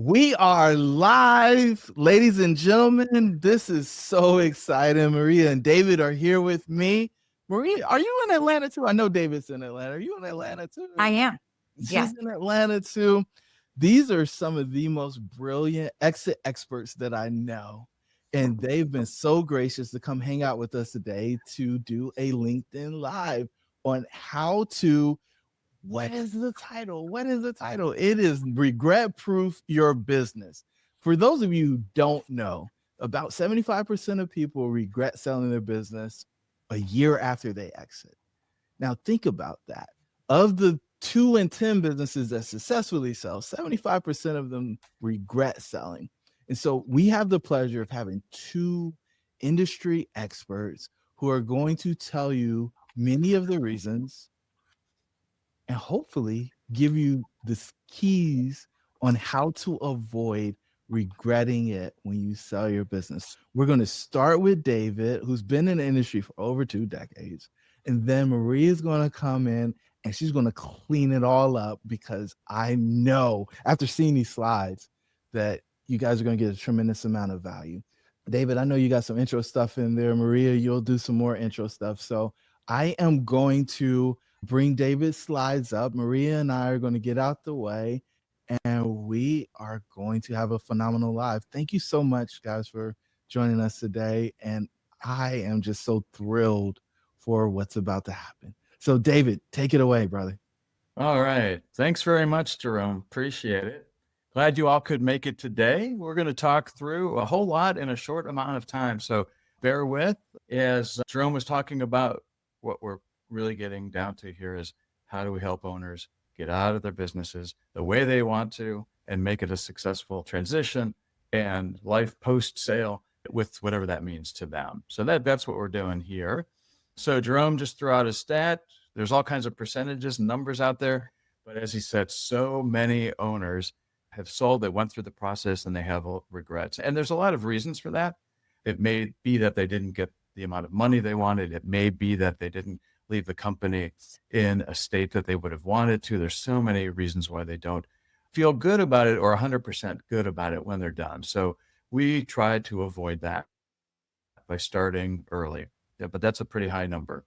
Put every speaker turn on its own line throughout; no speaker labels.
We are live, ladies and gentlemen. This is so exciting. Maria and David are here with me. Maria, are you in Atlanta too? I know David's in Atlanta. Are you in Atlanta too?
I am.
She's
Yes.
in Atlanta too. These are some of the most brilliant exit experts that I know. And they've been so gracious to come hang out with us today to do a LinkedIn Live on how to. What is the title? What is the title? It is Regret Proof Your Business. For those of you who don't know, about 75% of people regret selling their business a year after they exit. Now, think about that. Of the 2 in 10 businesses that successfully sell, 75% of them regret selling. And so we have the pleasure of having 2 industry experts who are going to tell you many of the reasons and hopefully give you the keys on how to avoid regretting it when you sell your business. We're going to start with David, who's been in the industry for over 2 decades. And then Maria's going to come in and she's going to clean it all up, because I know after seeing these slides that you guys are going to get a tremendous amount of value. David, I know you got some intro stuff in there. Maria, you'll do some more intro stuff. So I am going to bring David's slides up. Maria and I are going to get out the way, and we are going to have a phenomenal live. Thank you so much, guys, for joining us today. And I am just so thrilled for what's about to happen. So David, take it away, brother.
All right. Thanks very much, Jerome. Appreciate it. Glad you all could make it today. We're going to talk through a whole lot in a short amount of time. So bear with. As Jerome was talking about, what we're really getting down to here is how do we help owners get out of their businesses the way they want to and make it a successful transition and life post-sale with whatever that means to them. So that's what we're doing here. So Jerome just threw out a stat. There's all kinds of percentages and numbers out there, but as he said, so many owners have sold that went through the process and they have regrets. And there's a lot of reasons for that. It may be that they didn't get the amount of money they wanted. It may be that they didn't leave the company in a state that they would have wanted to. There's so many reasons why they don't feel good about it or 100% good about it when they're done. So we try to avoid that by starting early. Yeah, but that's a pretty high number.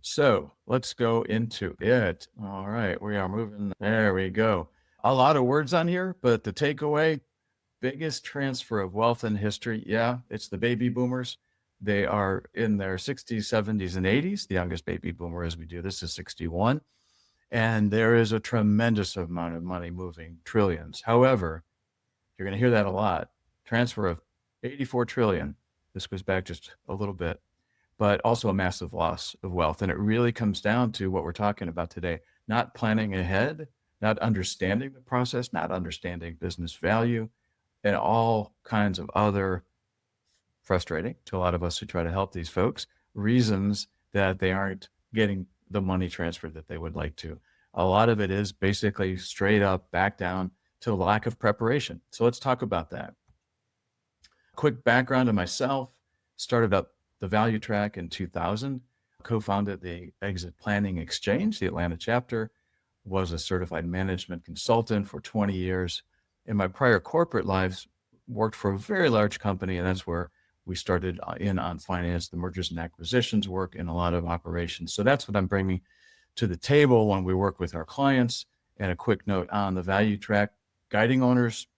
So let's go into it. All right, we are moving. There we go. A lot of words on here, but the takeaway, biggest transfer of wealth in history. Yeah, it's the baby boomers. They are in their 60s, 70s, and 80s. The youngest baby boomer as we do this is 61. And there is a tremendous amount of money moving, trillions. However, you're going to hear that a lot. Transfer of 84 trillion. This goes back just a little bit, but also a massive loss of wealth. And it really comes down to what we're talking about today, not planning ahead, not understanding the process, not understanding business value, and all kinds of other frustrating to a lot of us who try to help these folks, reasons that they aren't getting the money transferred that they would like to. A lot of it is basically straight up back down to the lack of preparation. So let's talk about that. Quick background of myself, started up the Value Track in 2000, co-founded the Exit Planning Exchange, the Atlanta chapter, was a certified management consultant for 20 years. In my prior corporate lives, worked for a very large company, and that's where we started in on finance, the mergers and acquisitions work, and a lot of operations. So that's what I'm bringing to the table when we work with our clients. And a quick note on the Value Track, guiding owners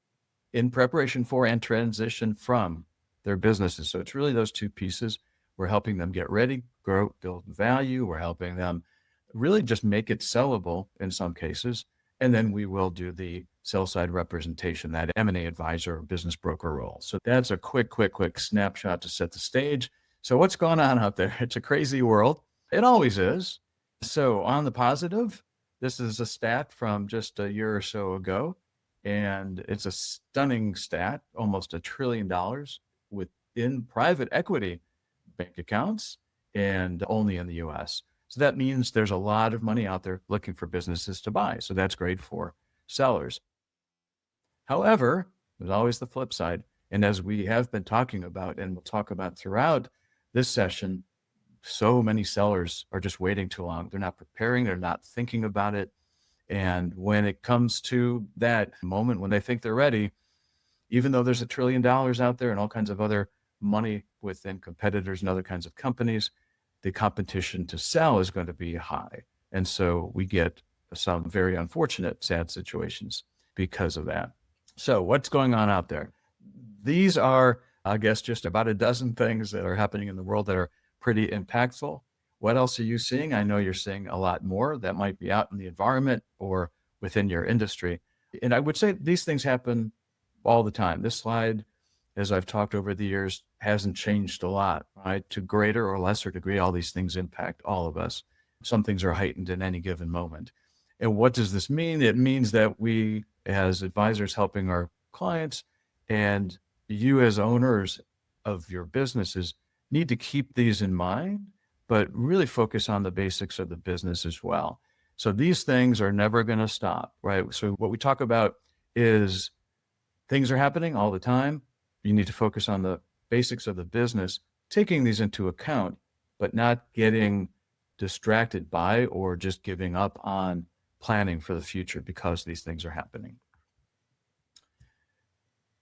in preparation for and transition from their businesses. So it's really those 2 pieces. We're helping them get ready, grow, build value. We're helping them really just make it sellable in some cases. And then we will do the sell side representation, that M&A advisor or business broker role. So that's a quick snapshot to set the stage. So what's going on out there? It's a crazy world. It always is. So on the positive, this is a stat from just a year or so ago, and it's a stunning stat, almost $1 trillion within private equity bank accounts, and only in the US. So that means there's a lot of money out there looking for businesses to buy. So that's great for sellers. However, there's always the flip side. And as we have been talking about, and we'll talk about throughout this session, so many sellers are just waiting too long. They're not preparing. They're not thinking about it. And when it comes to that moment when they think they're ready, even though there's $1 trillion out there and all kinds of other money within competitors and other kinds of companies, the competition to sell is going to be high. And so we get some very unfortunate, sad situations because of that. So what's going on out there? These are, I guess, just about a dozen things that are happening in the world that are pretty impactful. What else are you seeing? I know you're seeing a lot more that might be out in the environment or within your industry. And I would say these things happen all the time. This slide, as I've talked over the years, hasn't changed a lot, right? To greater or lesser degree, all these things impact all of us. Some things are heightened in any given moment. And what does this mean? It means that we, as advisors helping our clients, and you as owners of your businesses, need to keep these in mind, but really focus on the basics of the business as well. So these things are never going to stop, right? So what we talk about is things are happening all the time. You need to focus on the basics of the business, taking these into account, but not getting distracted by or just giving up on planning for the future because these things are happening.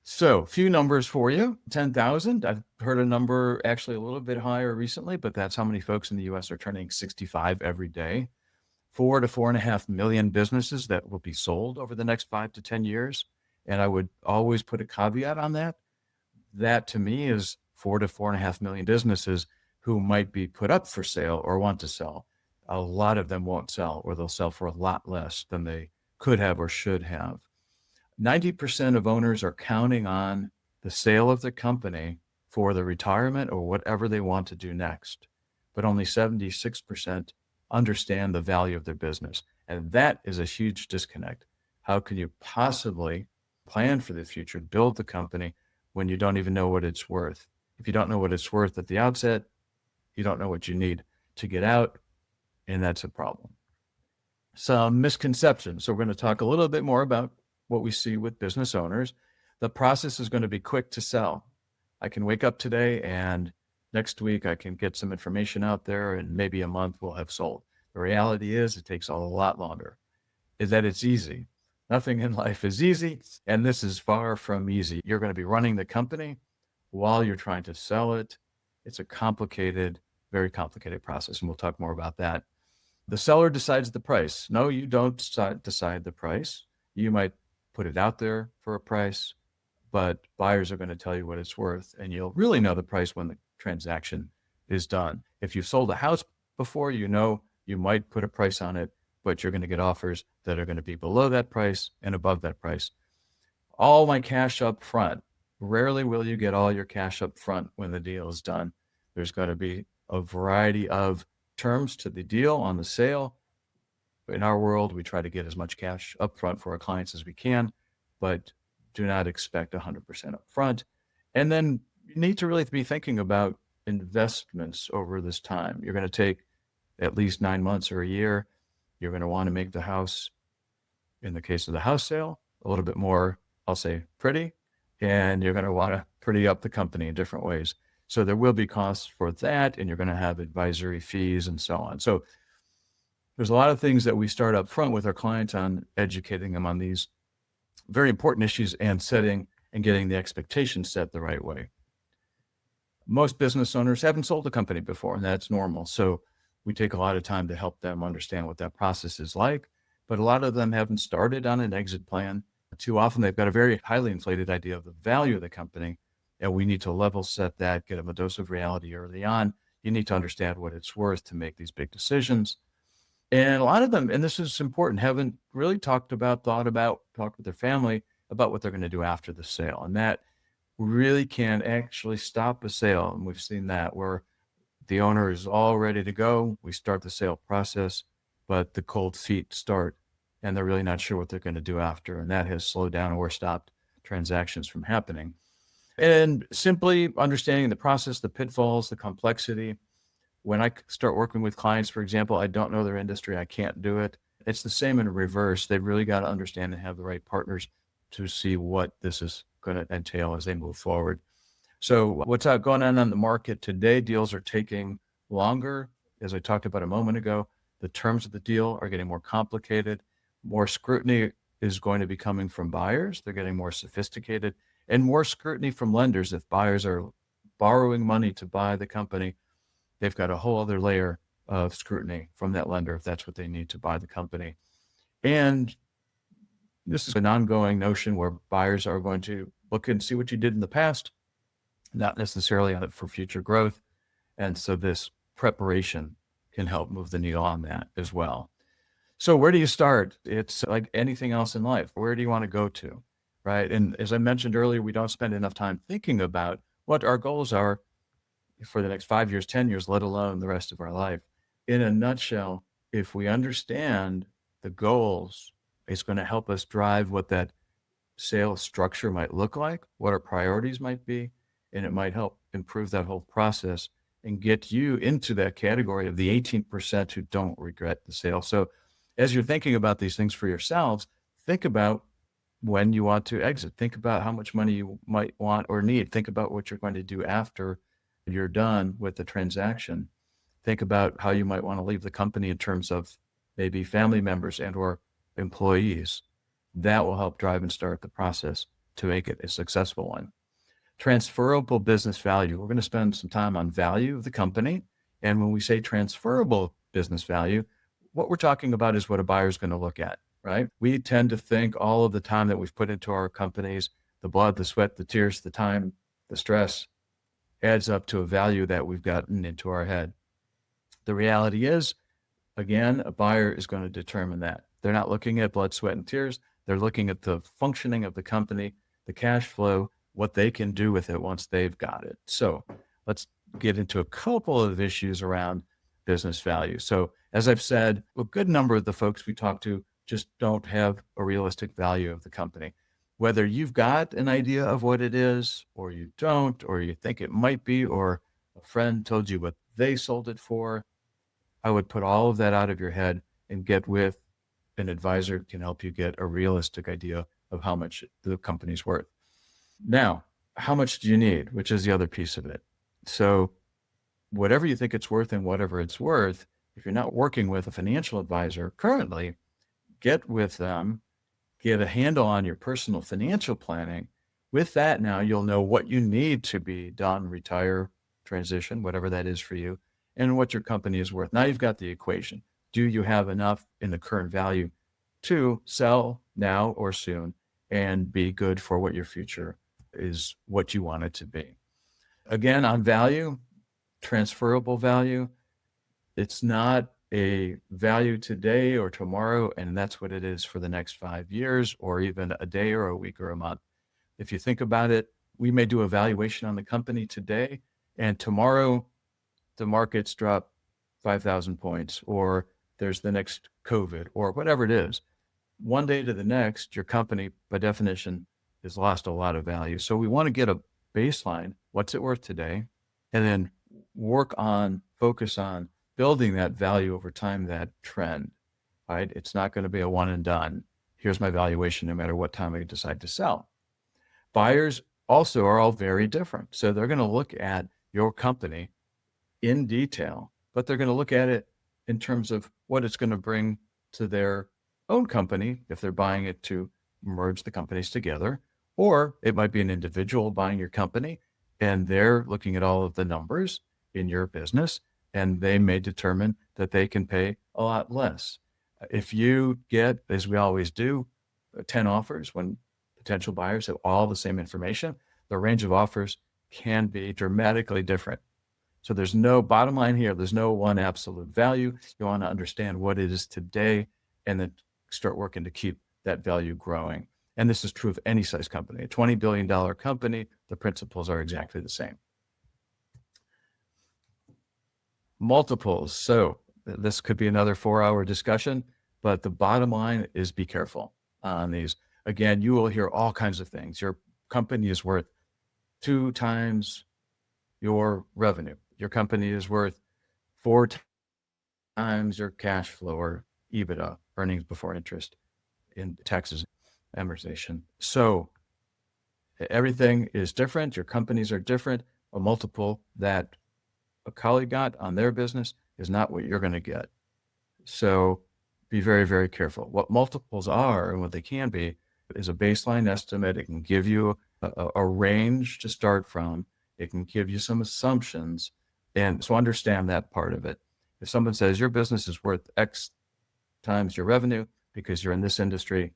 So a few numbers for you. 10,000. I've heard a number actually a little bit higher recently, but that's how many folks in the US are turning 65 every day. 4 to 4.5 million businesses that will be sold over the next 5 to 10 years. And I would always put a caveat on that. That to me is 4 to 4.5 million businesses who might be put up for sale or want to sell. A lot of them won't sell, or they'll sell for a lot less than they could have or should have. 90% of owners are counting on the sale of the company for the retirement or whatever they want to do next. But only 76% understand the value of their business. And that is a huge disconnect. How can you possibly plan for the future, build the company when you don't even know what it's worth? If you don't know what it's worth at the outset, you don't know what you need to get out, and that's a problem. Some misconceptions. So we're going to talk a little bit more about what we see with business owners. The process is going to be quick to sell. I can wake up today and next week I can get some information out there and maybe a month we'll have sold. The reality is it takes a lot longer. Is that it's easy. Nothing in life is easy, and this is far from easy. You're going to be running the company while you're trying to sell it. It's a complicated, very complicated process, and we'll talk more about that. The seller decides the price. No, you don't decide the price. You might put it out there for a price, but buyers are going to tell you what it's worth, and you'll really know the price when the transaction is done. If you've sold a house before, you know you might put a price on it, but you're going to get offers that are going to be below that price and above that price. All my cash up front. Rarely will you get all your cash up front when the deal is done. There's got to be a variety of terms to the deal on the sale. In our world, we try to get as much cash up front for our clients as we can, but do not expect 100% up front. And then you need to really be thinking about investments over this time. You're going to take at least 9 months or a year. You're going to want to make the house, in the case of the house sale, a little bit more, I'll say, pretty, and you're going to want to pretty up the company in different ways. So there will be costs for that, and you're going to have advisory fees and so on. So there's a lot of things that we start up front with our clients on educating them on these very important issues and setting and getting the expectations set the right way. Most business owners haven't sold a company before, and that's normal. So we take a lot of time to help them understand what that process is like, but a lot of them haven't started on an exit plan. Too often they've got a very highly inflated idea of the value of the company, and we need to level set that, get them a dose of reality early on. You need to understand what it's worth to make these big decisions. And a lot of them, and this is important, haven't really talked with their family about what they're going to do after the sale. And that really can actually stop a sale. And we've seen that where the owner is all ready to go. We start the sale process, but the cold feet start and they're really not sure what they're going to do after. And that has slowed down or stopped transactions from happening. And simply understanding the process, the pitfalls, the complexity. When I start working with clients, for example, I don't know their industry, I can't do it. It's the same in reverse. They've really got to understand and have the right partners to see what this is going to entail as they move forward. So what's going on the market today? Deals are taking longer. As I talked about a moment ago, the terms of the deal are getting more complicated. More scrutiny is going to be coming from buyers. They're getting more sophisticated, and more scrutiny from lenders. If buyers are borrowing money to buy the company, they've got a whole other layer of scrutiny from that lender if that's what they need to buy the company. And this is an ongoing notion where buyers are going to look and see what you did in the past, not necessarily for future growth. And so this preparation can help move the needle on that as well. So where do you start? It's like anything else in life. Where do you want to go to, right? And as I mentioned earlier, we don't spend enough time thinking about what our goals are for the next 5 years, 10 years, let alone the rest of our life. In a nutshell, if we understand the goals, it's going to help us drive what that sales structure might look like, what our priorities might be, and it might help improve that whole process and get you into that category of the 18% who don't regret the sale. So as you're thinking about these things for yourselves, think about when you want to exit. Think about how much money you might want or need. Think about what you're going to do after you're done with the transaction. Think about how you might want to leave the company in terms of maybe family members and or employees. That will help drive and start the process to make it a successful one. Transferable business value. We're going to spend some time on value of the company. And when we say transferable business value, what we're talking about is what a buyer is going to look at, right? We tend to think all of the time that we've put into our companies, the blood, the sweat, the tears, the time, the stress, adds up to a value that we've gotten into our head. The reality is, again, a buyer is going to determine that. They're not looking at blood, sweat, and tears. They're looking at the functioning of the company, the cash flow, what they can do with it once they've got it. So let's get into a couple of issues around business value. So as I've said, a good number of the folks we talk to just don't have a realistic value of the company. Whether you've got an idea of what it is, or you don't, or you think it might be, or a friend told you what they sold it for, I would put all of that out of your head and get with an advisor who can help you get a realistic idea of how much the company's worth. Now, how much do you need, which is the other piece of it. So whatever you think it's worth and whatever it's worth, if you're not working with a financial advisor currently, get with them, get a handle on your personal financial planning. With that, now you'll know what you need to be done, retire, transition, whatever that is for you, and what your company is worth. Now you've got the equation. Do you have enough in the current value to sell now or soon and be good for what your future is, what you want it to be? Again, on value, transferable value, it's not a value today or tomorrow, and that's what it is for the next 5 years, or even a day or a week or a month. If you think about it, we may do a valuation on the company today, and tomorrow the markets drop 5,000 points, or there's the next COVID, or whatever it is. One day to the next, your company, by definition, has lost a lot of value. So we want to get a baseline. What's it worth today? And then focus on building that value over time, that trend, right? It's not going to be a one and done. Here's my valuation no matter what time I decide to sell. Buyers also are all very different. So they're going to look at your company in detail, but they're going to look at it in terms of what it's going to bring to their own company if they're buying it to merge the companies together, or it might be an individual buying your company and they're looking at all of the numbers in your business and they may determine that they can pay a lot less. If you get, as we always do, 10 offers when potential buyers have all the same information, the range of offers can be dramatically different. So there's no bottom line here. There's no one absolute value. You want to understand what it is today and then start working to keep that value growing. And this is true of any size company. A $20 billion company, the principles are exactly the same. Multiples. So this could be another 4-hour discussion, but the bottom line is be careful on these. Again, you will hear all kinds of things. Your company is worth 2 times your revenue. Your company is worth 4 times your cash flow or EBITDA, earnings before interest, in taxes, amortization. So everything is different. Your companies are different. A multiple that a colleague got on their business is not what you're going to get. So be very, very careful. What multiples are and what they can be is a baseline estimate. It can give you a range to start from. It can give you some assumptions. And so understand that part of it. If someone says your business is worth X times your revenue because you're in this industry,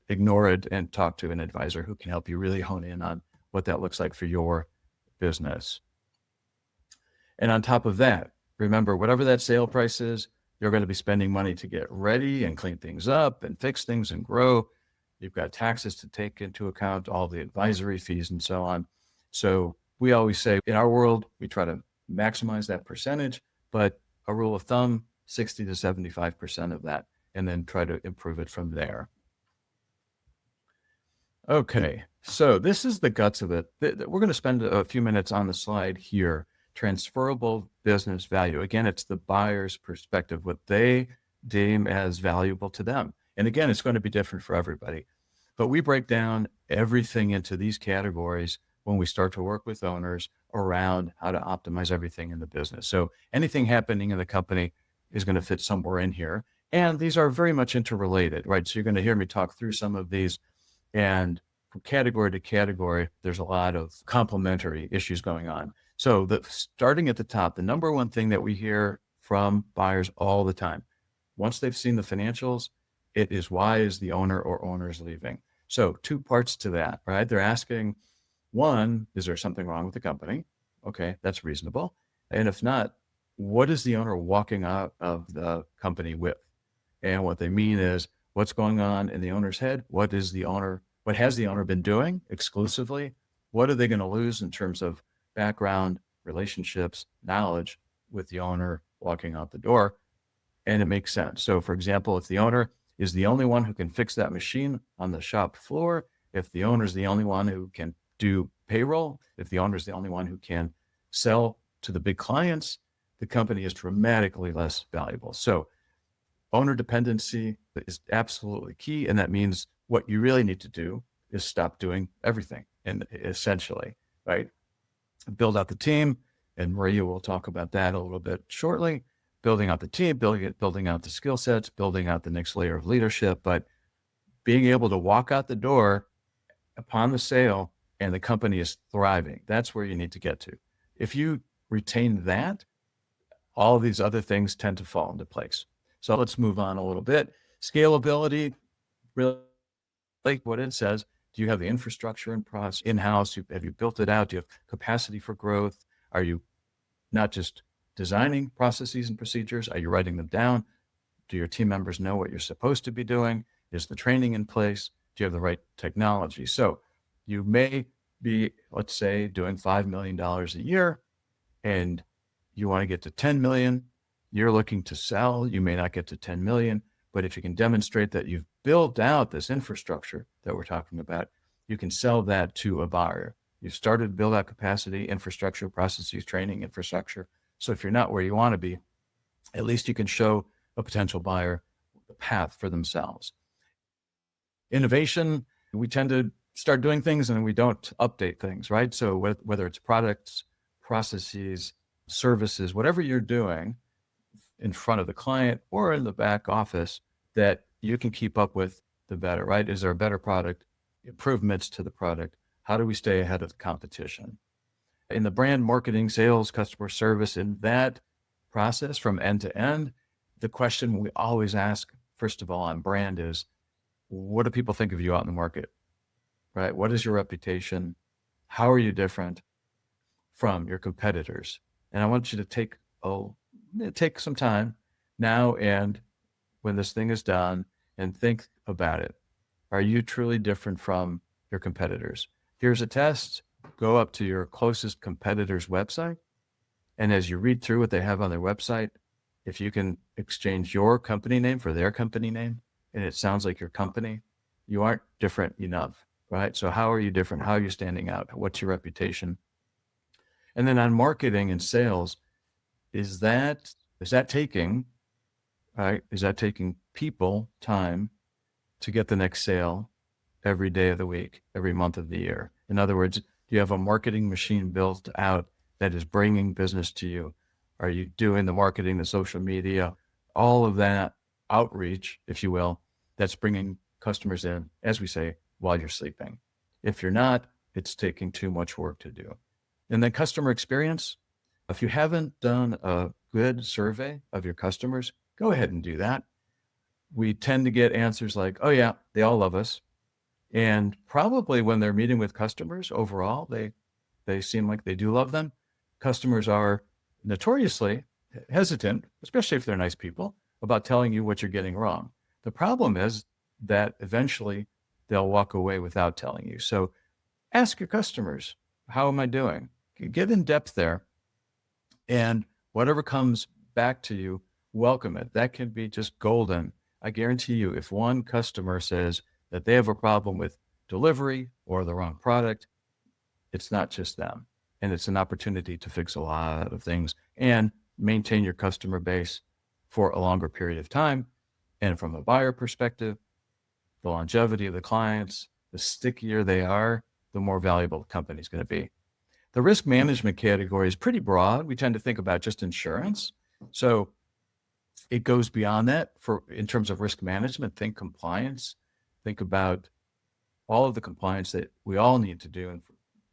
ignore it and talk to an advisor who can help you really hone in on what that looks like for your business. And on top of that, remember, whatever that sale price is, you're going to be spending money to get ready and clean things up and fix things and grow. You've got taxes to take into account, all the advisory fees and so on. So we always say in our world, we try to maximize that percentage, but a rule of thumb, 60 to 75% of that, and then try to improve it from there. Okay, so this is the guts of it. We're going to spend a few minutes on the slide here. Transferable business value. Again, it's the buyer's perspective, what they deem as valuable to them. And again, it's going to be different for everybody. But we break down everything into these categories when we start to work with owners around how to optimize everything in the business. So anything happening in the company is going to fit somewhere in here. And these are very much interrelated, right? So you're going to hear me talk through some of these. And from category to category, there's a lot of complementary issues going on. So starting at the top, the number one thing that we hear from buyers all the time, once they've seen the financials, it is, why is the owner or owners leaving? So two parts to that, right? They're asking, one, is there something wrong with the company? Okay, that's reasonable. And if not, what is the owner walking out of the company with? And what they mean is, what's going on in the owner's head? What has the owner been doing exclusively? What are they going to lose in terms of background, relationships, knowledge with the owner walking out the door? And it makes sense. So for example, if the owner is the only one who can fix that machine on the shop floor, if the owner is the only one who can do payroll, if the owner is the only one who can sell to the big clients, the company is dramatically less valuable. So owner dependency is absolutely key. And that means what you really need to do is stop doing everything, and essentially, right? Build out the team. And Maria will talk about that a little bit shortly. Building out the team, building out the skill sets, building out the next layer of leadership, but being able to walk out the door upon the sale and the company is thriving. That's where you need to get to. If you retain that, all of these other things tend to fall into place. So let's move on a little bit. Scalability, really like what it says. Do you have the infrastructure and process in-house? Have you built it out? Do you have capacity for growth? Are you not just designing processes and procedures? Are you writing them down? Do your team members know what you're supposed to be doing? Is the training in place? Do you have the right technology? So you may be, let's say, doing $5 million a year and you want to get to 10 million. You're looking to sell. You may not get to 10 million, but if you can demonstrate that you've built out this infrastructure that we're talking about, you can sell that to a buyer. You've started to build out capacity, infrastructure, processes, training, infrastructure. So if you're not where you want to be, at least you can show a potential buyer the path for themselves. Innovation, we tend to start doing things and we don't update things, right? So whether it's products, processes, services, whatever you're doing in front of the client or in the back office that you can keep up with, the better, right? Is there a better product, improvements to the product? How do we stay ahead of the competition? In the brand marketing, sales, customer service, in that process from end to end, the question we always ask, first of all, on brand is, what do people think of you out in the market, right? What is your reputation? How are you different from your competitors? And I want you to take some time now and when this thing is done and think about it. Are you truly different from your competitors? Here's a test. Go up to your closest competitor's website. And as you read through what they have on their website, if you can exchange your company name for their company name, and it sounds like your company, you aren't different enough, right? So how are you different? How are you standing out? What's your reputation? And then on marketing and sales, is that taking, right? Is that taking people time to get the next sale every day of the week, every month of the year? In other words, do you have a marketing machine built out that is bringing business to you? Are you doing the marketing, the social media, all of that outreach, if you will, that's bringing customers in, as we say, while you're sleeping. If you're not, it's taking too much work to do. And then customer experience. If you haven't done a good survey of your customers, go ahead and do that. We tend to get answers like, oh yeah, they all love us. And probably when they're meeting with customers overall, they seem like they do love them. Customers are notoriously hesitant, especially if they're nice people, about telling you what you're getting wrong. The problem is that eventually they'll walk away without telling you. So ask your customers, how am I doing? Get in depth there, and whatever comes back to you, welcome it. That can be just golden. I guarantee you, if one customer says that they have a problem with delivery or the wrong product, it's not just them. And it's an opportunity to fix a lot of things and maintain your customer base for a longer period of time. And from a buyer perspective, the longevity of the clients, the stickier they are, the more valuable the company is going to be. The risk management category is pretty broad. We tend to think about just insurance. So it goes beyond that in terms of risk management. Think compliance. Think about all of the compliance that we all need to do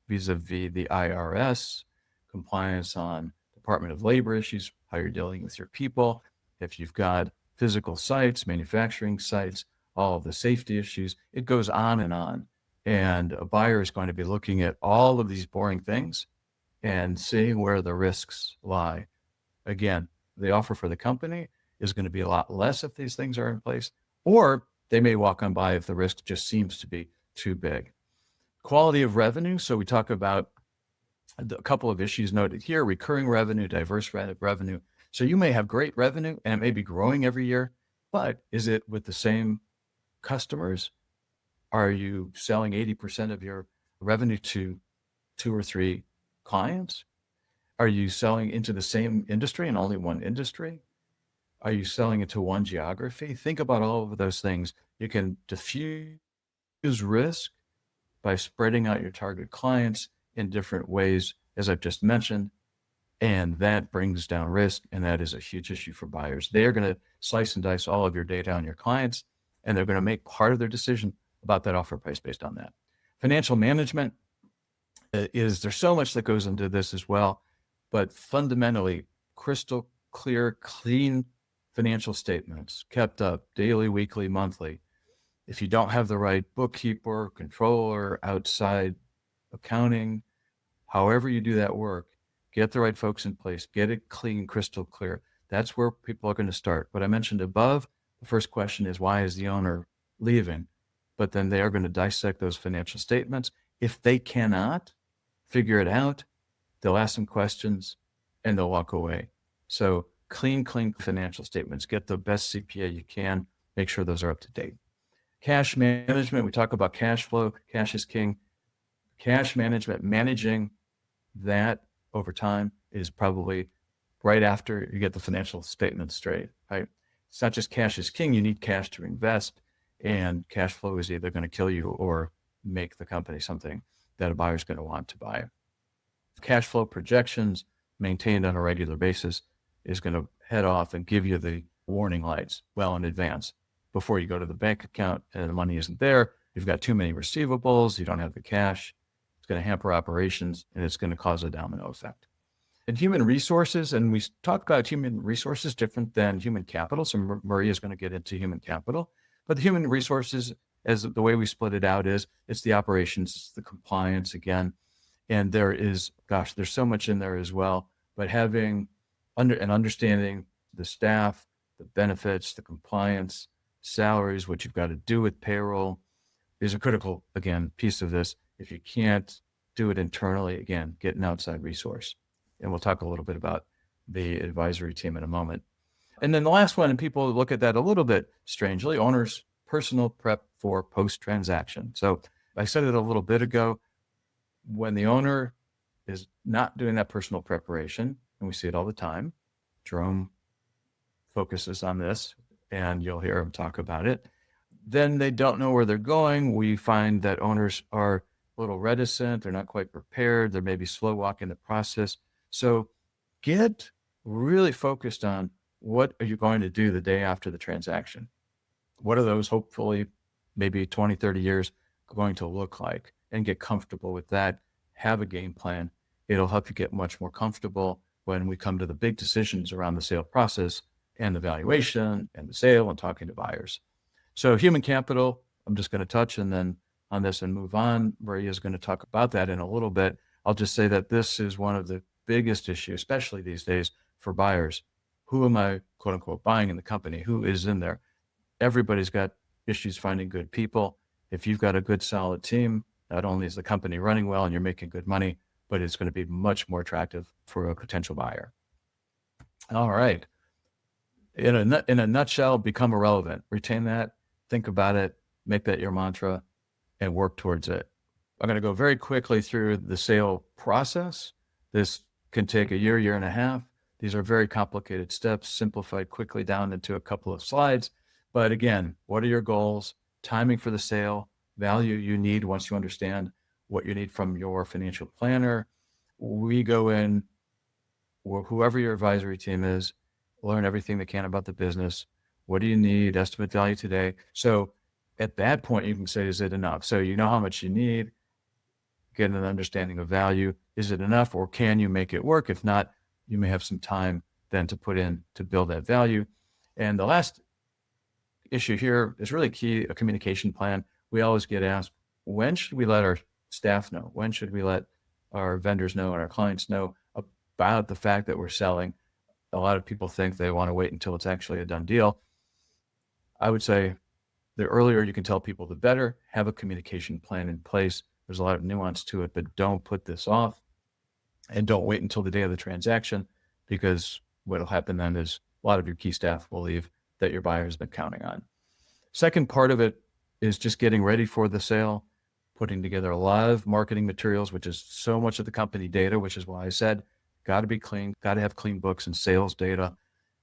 vis-a-vis the IRS, compliance on Department of Labor issues, how you're dealing with your people. If you've got physical sites, manufacturing sites, all of the safety issues, it goes on and on. And a buyer is going to be looking at all of these boring things and seeing where the risks lie. Again, the offer for the company is going to be a lot less if these things are in place, or they may walk on by if the risk just seems to be too big. Quality of revenue. So we talk about a couple of issues noted here: recurring revenue, diverse revenue. So you may have great revenue and it may be growing every year, but is it with the same customers? Are you selling 80% of your revenue to 2 or 3 clients? Are you selling into the same industry and only one industry? Are you selling into one geography? Think about all of those things. You can diffuse risk by spreading out your target clients in different ways, as I've just mentioned, and that brings down risk, and that is a huge issue for buyers. They are going to slice and dice all of your data on your clients, and they're going to make part of their decision about that offer price based on that. Financial management there's so much that goes into this as well, but fundamentally, crystal clear, clean financial statements kept up daily, weekly, monthly. If you don't have the right bookkeeper, controller, outside accounting, however you do that work, get the right folks in place, get it clean, crystal clear. That's where people are going to start. What I mentioned above, the first question is, why is the owner leaving? But then they are going to dissect those financial statements. If they cannot figure it out, they'll ask some questions and they'll walk away. So clean financial statements. Get the best CPA you can. Make sure those are up to date. Cash management. We talk about cash flow. Cash is king. Cash management, managing that over time is probably right after you get the financial statements straight, right? It's not just cash is king. You need cash to invest, and cash flow is either going to kill you or make the company something that a buyer is going to want to buy. Cash flow projections maintained on a regular basis is going to head off and give you the warning lights well in advance before you go to the bank account and the money isn't there. You've got too many receivables. You don't have the cash. It's going to hamper operations, and it's going to cause a domino effect. And human resources, and we talk about human resources different than human capital. So Maria is going to get into human capital, but the human resources, as the way we split it out, is it's the operations, it's the compliance again. And there is, there's so much in there as well, but having understanding the staff, the benefits, the compliance, salaries, what you've got to do with payroll is a critical, again, piece of this. If you can't do it internally, again, get an outside resource. And we'll talk a little bit about the advisory team in a moment. And then the last one, and people look at that a little bit strangely, owner's personal prep for post-transaction. So I said it a little bit ago, when the owner is not doing that personal preparation, and we see it all the time, Jerome focuses on this, and you'll hear him talk about it, then they don't know where they're going. We find that owners are a little reticent. They're not quite prepared. They're maybe slow walking the process. So get really focused on what are you going to do the day after the transaction? What are those hopefully maybe 20, 30 years going to look like? And get comfortable with that. Have a game plan. It'll help you get much more comfortable when we come to the big decisions around the sale process and the valuation and the sale and talking to buyers. So human capital, I'm just going to touch and then on this and move on. Maria is going to talk about that in a little bit. I'll just say that this is one of the biggest issues, especially these days for buyers. Who am I, quote unquote, buying in the company? Who is in there? Everybody's got issues finding good people. If you've got a good, solid team, not only is the company running well and you're making good money, but it's going to be much more attractive for a potential buyer. All right. In a nutshell, become irrelevant. Retain that, think about it, make that your mantra, and work towards it. I'm going to go very quickly through the sale process. This can take a year, year and a half. These are very complicated steps, simplified quickly down into a couple of slides. But again, what are your goals? Timing for the sale, value you need once you understand what you need from your financial planner. We go in, whoever your advisory team is, learn everything they can about the business. What do you need? Estimate value today. So at that point, you can say, is it enough? So you know how much you need, get an understanding of value. Is it enough or can you make it work? If not, you may have some time then to put in to build that value. And the last issue here is really key, a communication plan. We always get asked, when should we let our staff know? When should we let our vendors know and our clients know about the fact that we're selling? A lot of people think they want to wait until it's actually a done deal. I would say the earlier you can tell people, the better. Have a communication plan in place. There's a lot of nuance to it, but don't put this off and don't wait until the day of the transaction, because what will happen then is a lot of your key staff will leave that your buyer has been counting on. Second part of it is just getting ready for the sale, putting together a lot of marketing materials, which is so much of the company data, which is why I said, got to be clean, got to have clean books and sales data.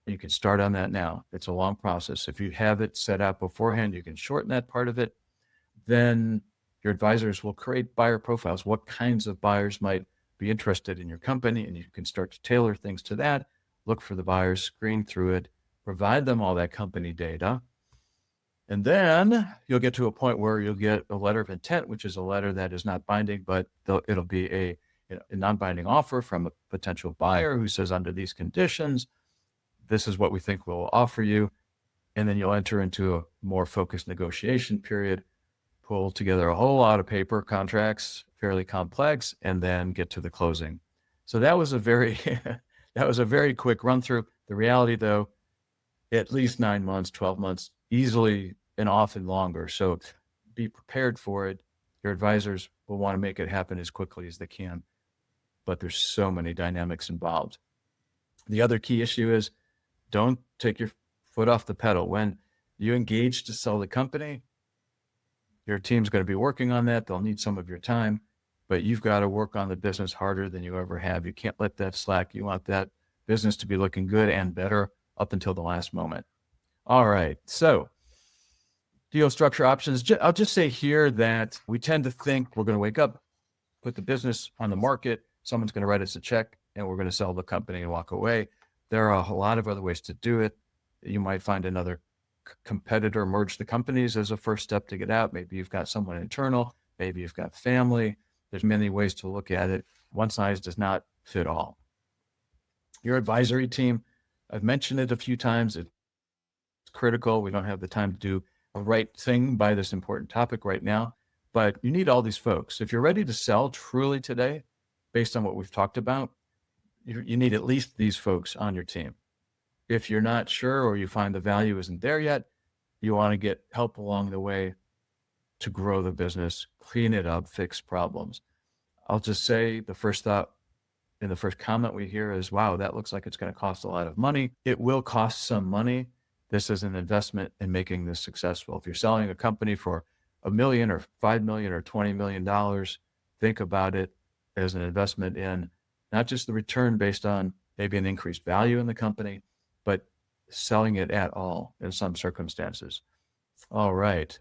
You can start on that now. It's a long process. If you have it set out beforehand, you can shorten that part of it. Then your advisors will create buyer profiles. What kinds of buyers might be interested in your company? And you can start to tailor things to that. Look for the buyers, screen through it, provide them all that company data. And then you'll get to a point where you'll get a letter of intent, which is a letter that is not binding, but it'll be a non-binding offer from a potential buyer who says, under these conditions, this is what we think we'll offer you. And then you'll enter into a more focused negotiation period, pull together a whole lot of paper contracts, fairly complex, and then get to the closing. So that was a very, that was a very quick run through. The reality though, at least 9 months, 12 months, easily and often longer. So be prepared for it. Your advisors will want to make it happen as quickly as they can, but there's so many dynamics involved. The other key issue is don't take your foot off the pedal. When you engage to sell the company, your team's going to be working on that. They'll need some of your time, but you've got to work on the business harder than you ever have. You can't let that slack. You want that business to be looking good and better up until the last moment. All right. So deal structure options. I'll just say here that we tend to think we're going to wake up, put the business on the market, someone's going to write us a check, and we're going to sell the company and walk away. There are a lot of other ways to do it. You might find another competitor, merge the companies as a first step to get out. Maybe you've got someone internal, maybe you've got family. There's many ways to look at it. One size does not fit all. Your advisory team, I've mentioned it a few times. It's critical. We don't have the time to do a right thing by this important topic right now, but you need all these folks. If you're ready to sell truly today, based on what we've talked about, you need at least these folks on your team. If you're not sure or you find the value isn't there yet, you want to get help along the way to grow the business, clean it up, fix problems. I'll just say the first thought and the first comment we hear is, wow, that looks like it's going to cost a lot of money. It will cost some money. This is an investment in making this successful. If you're selling a company for $1 million or $5 million or $20 million, think about it as an investment in not just the return based on maybe an increased value in the company, but selling it at all in some circumstances. All right.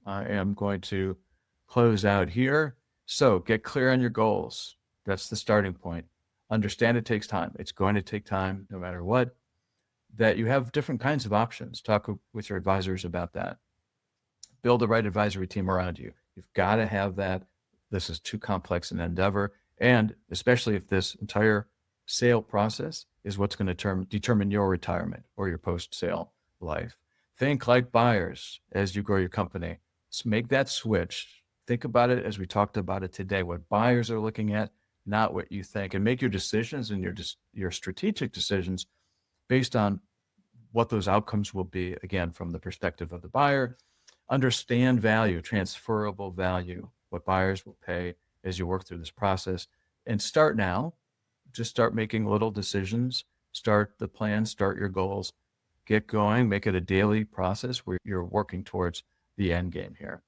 I am going to close out here. So get clear on your goals. That's the starting point. Understand it takes time. It's going to take time no matter what. that you have different kinds of options. Talk with your advisors about that. Build the right advisory team around you. You've got to have that. This is too complex an endeavor. And especially if this entire sale process is what's going to determine your retirement or your post-sale life. Think like buyers as you grow your company. So make that switch. Think about it as we talked about it today, what buyers are looking at, not what you think, and make your decisions and your strategic decisions based on what those outcomes will be, again, from the perspective of the buyer. Understand value, transferable value, what buyers will pay as you work through this process. And start now. Just start making little decisions, start the plan, start your goals, get going, make it a daily process where you're working towards the end game here.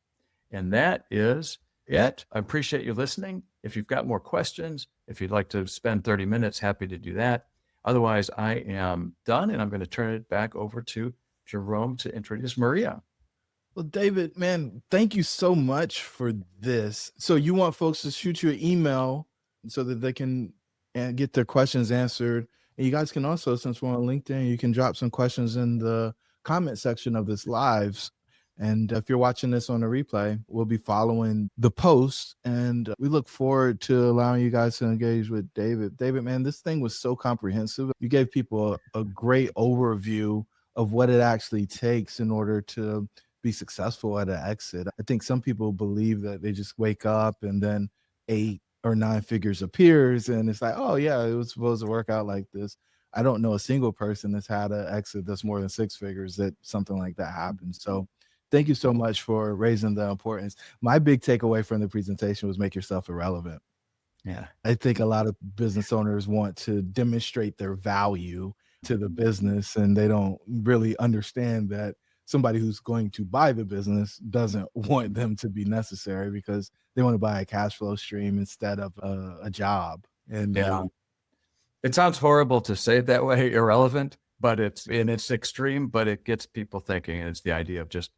And that is it. I appreciate you listening. If you've got more questions, if you'd like to spend 30 minutes, happy to do that. Otherwise, I am done, and I'm going to turn it back over to Jerome to introduce Maria.
Well, David, man, thank you so much for this. So you want folks to shoot you an email so that they can get their questions answered. And you guys can also, since we're on LinkedIn, you can drop some questions in the comment section of this live. And if you're watching this on a replay, we'll be following the post. And we look forward to allowing you guys to engage with David. David, man, this thing was so comprehensive. You gave people a great overview of what it actually takes in order to be successful at an exit. I think some people believe that they just wake up and then 8 or 9 figures appears and it's like, oh yeah, it was supposed to work out like this. I don't know a single person that's had an exit that's more than 6 figures that something like that happens. So thank you so much for raising the importance. My big takeaway from the presentation was make yourself irrelevant.
Yeah.
I think a lot of business owners want to demonstrate their value to the business, and they don't really understand that somebody who's going to buy the business doesn't want them to be necessary because they want to buy a cash flow stream instead of a job. And
yeah, it sounds horrible to say it that way, irrelevant, but it's extreme, but it gets people thinking. And it's the idea of just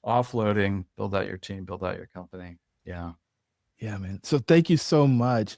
offloading, build out your team, build out your company. Yeah.
Yeah, man. So thank you so much.